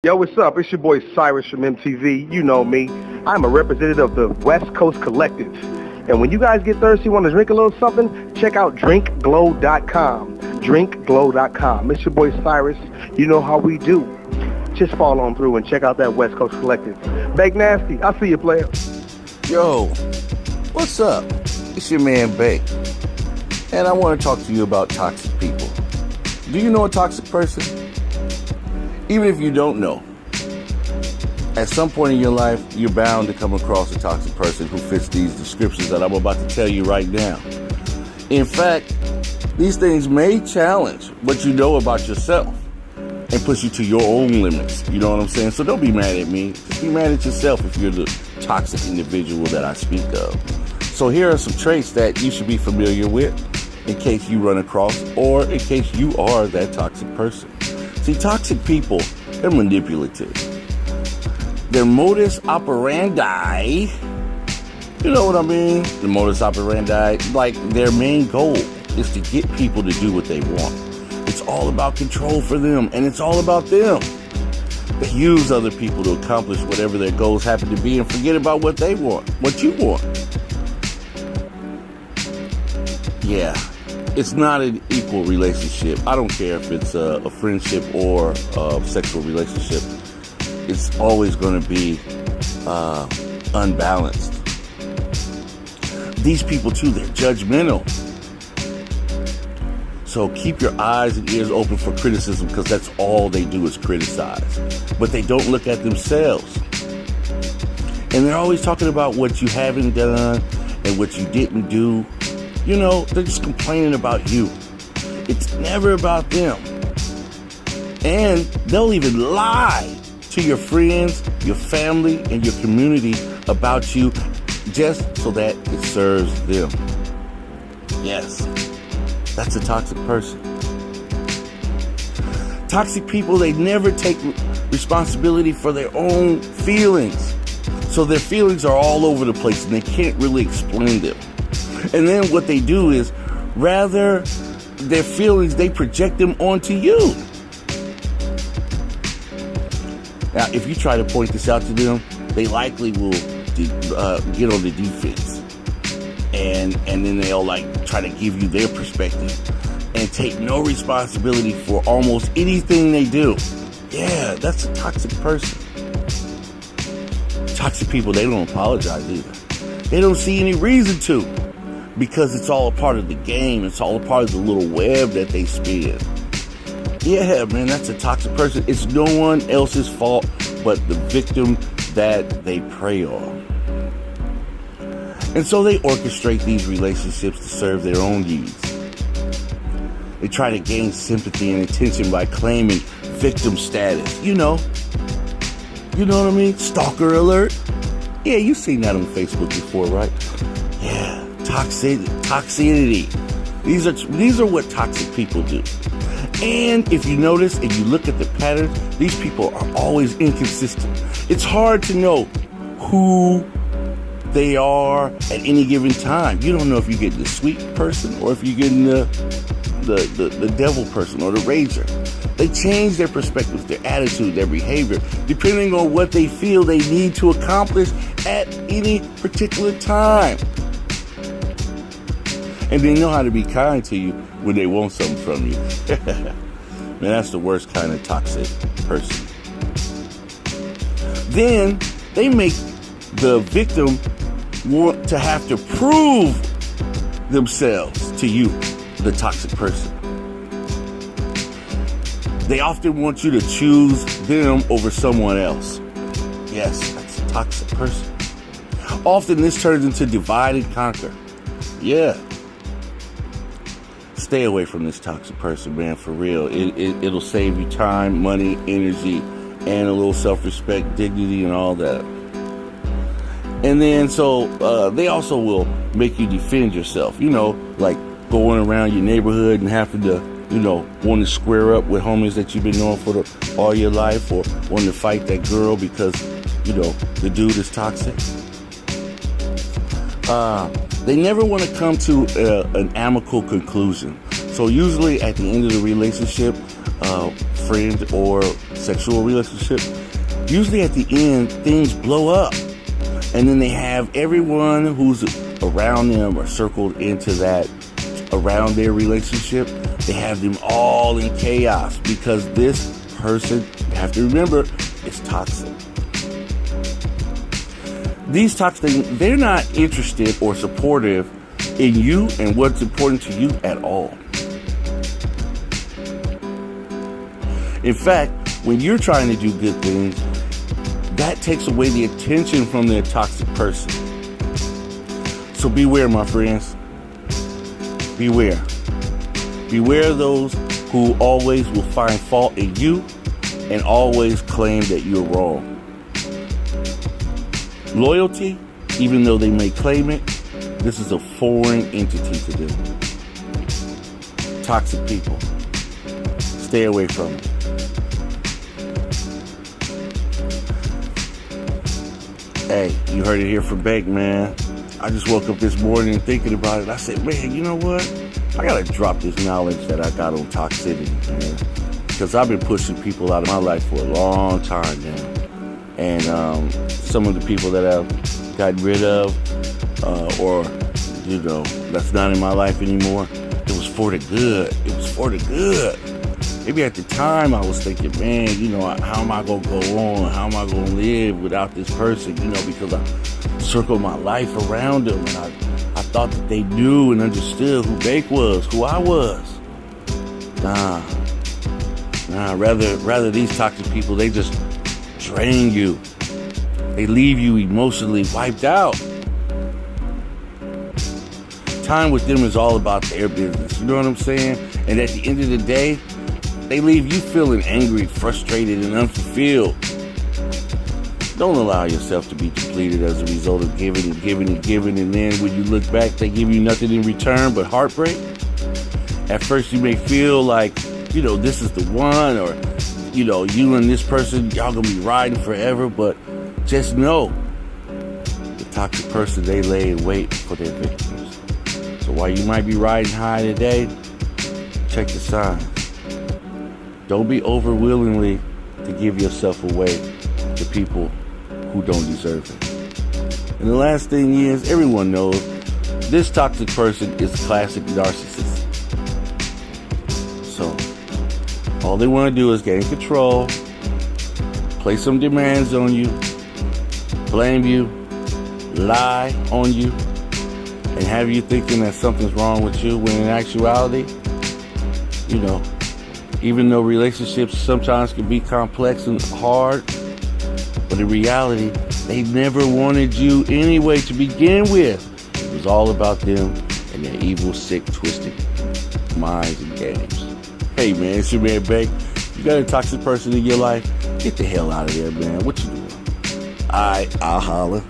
Yo, what's up? It's your boy Cyrus from MTV. You know me. I'm a representative of the West Coast Collective. And when you guys get thirsty, want to drink a little something, check out drinkglow.com. Drinkglow.com. It's your boy Cyrus. You know how we do. Just fall on through and check out that West Coast Collective. Bake Nasty, I see you, player. Yo, what's up? It's your man Bake. And I want to talk to you about toxic people. Do you know a toxic person? Even if you don't know, at some point in your life, you're bound to come across a toxic person who fits these descriptions that I'm about to tell you right now. In fact, these things may challenge what you know about yourself and push you to your own limits. You know what I'm saying? So don't be mad at me. Just be mad at yourself if you're the toxic individual that I speak of. So here are some traits that you should be familiar with in case you run across or in case you are that toxic person. See, toxic people, they're manipulative. Their modus operandi, you know what I mean? The modus operandi, like their main goal is to get people to do what they want. It's all about control for them, and it's all about them. They use other people to accomplish whatever their goals happen to be and forget about what they want, what you want. Yeah. It's not an equal relationship. I don't care if it's a friendship or a sexual relationship. It's always going to be unbalanced. These people, too, they're judgmental. So keep your eyes and ears open for criticism because that's all they do is criticize. But they don't look at themselves. And they're always talking about what you haven't done and what you didn't do. You know, they're just complaining about you. It's never about them. And they'll even lie to your friends, your family, and your community about you just so that it serves them. Yes, that's a toxic person. Toxic people, they never take responsibility for their own feelings. So their feelings are all over the place and they can't really explain them. And then what they do is, rather their feelings, they project them onto you. Now, if you try to point this out to them, they likely will get on the defense. And then they'll try to give you their perspective and take no responsibility for almost anything they do. Yeah, that's a toxic person. Toxic people, they don't apologize either. They don't see any reason to. Because it's all a part of the game. It's all a part of the little web that they spin. Yeah, man, that's a toxic person. It's no one else's fault but the victim that they prey on. And so they orchestrate these relationships to serve their own needs. They try to gain sympathy and attention by claiming victim status. You know what I mean? Stalker alert. Yeah, you've seen that on Facebook before, right? Yeah. Toxicity. These are what toxic people do. And if you notice and you look at the patterns, these people are always inconsistent. It's hard to know who they are at any given time. You don't know if you're getting the sweet person or if you're getting the devil person or the rager. They change their perspectives, their attitude, their behavior, depending on what they feel they need to accomplish at any particular time. And they know how to be kind to you when they want something from you. Man, that's the worst kind of toxic person. Then they make the victim want to have to prove themselves to you, the toxic person. They often want you to choose them over someone else. Yes, that's a toxic person. Often this turns into divide and conquer. Yeah. Stay away from this toxic person, man, for real. It'll save you time, money, energy, and a little self-respect, dignity, and all that. And then, so they also will make you defend yourself, like going around your neighborhood and having to, want to square up with homies that you've been knowing for all your life, or wanting to fight that girl because, the dude is toxic. They never want to come to an amicable conclusion. So usually at the end of the relationship, friend or sexual relationship, usually at the end, things blow up. And then they have everyone who's around them or circled into that, around their relationship, they have them all in chaos because this person, you have to remember, is toxic. These toxic, they're not interested or supportive in you and what's important to you at all. In fact, when you're trying to do good things, that takes away the attention from the toxic person. So beware, my friends. Beware. Beware of those who always will find fault in you and always claim that you're wrong. Loyalty, even though they may claim it, this is a foreign entity to them. Toxic people. Stay away from it. Hey, you heard it here from Bank, man. I just woke up this morning thinking about it. I said, man, you know what? I gotta drop this knowledge that I got on toxicity, man. Because I've been pushing people out of my life for a long time now. And some of the people that I've gotten rid of, or, you know, that's not in my life anymore, it was for the good. It was for the good. Maybe at the time I was thinking, man, you know, how am I going to go on? How am I going to live without this person? You know, because I circled my life around them. And I thought that they knew and understood who Bake was, who I was. Nah, rather these toxic people, they just drain you. They leave you emotionally wiped out. Time with them is all about their business. You know what I'm saying? And at the end of the day, they leave you feeling angry, frustrated, and unfulfilled. Don't allow yourself to be depleted as a result of giving and giving and giving, and then when you look back, they give you nothing in return but heartbreak. At first, you may feel like, you know, this is the one, or, you know, you and this person, y'all gonna be riding forever, but just know, the toxic person, they lay in wait for their victims. So while you might be riding high today, check the signs. Don't be overwillingly to give yourself away to people who don't deserve it. And the last thing is, everyone knows this toxic person is a classic narcissist. So all they want to do is gain control, place some demands on you, blame you, lie on you, and have you thinking that something's wrong with you, when in actuality, you know, even though relationships sometimes can be complex and hard, but in reality, they never wanted you anyway to begin with. It was all about them and their evil, sick, twisted minds and games. Hey man, it's your man Bank. You got a toxic person in your life? Get the hell out of there, man. What you doing? I'll holler.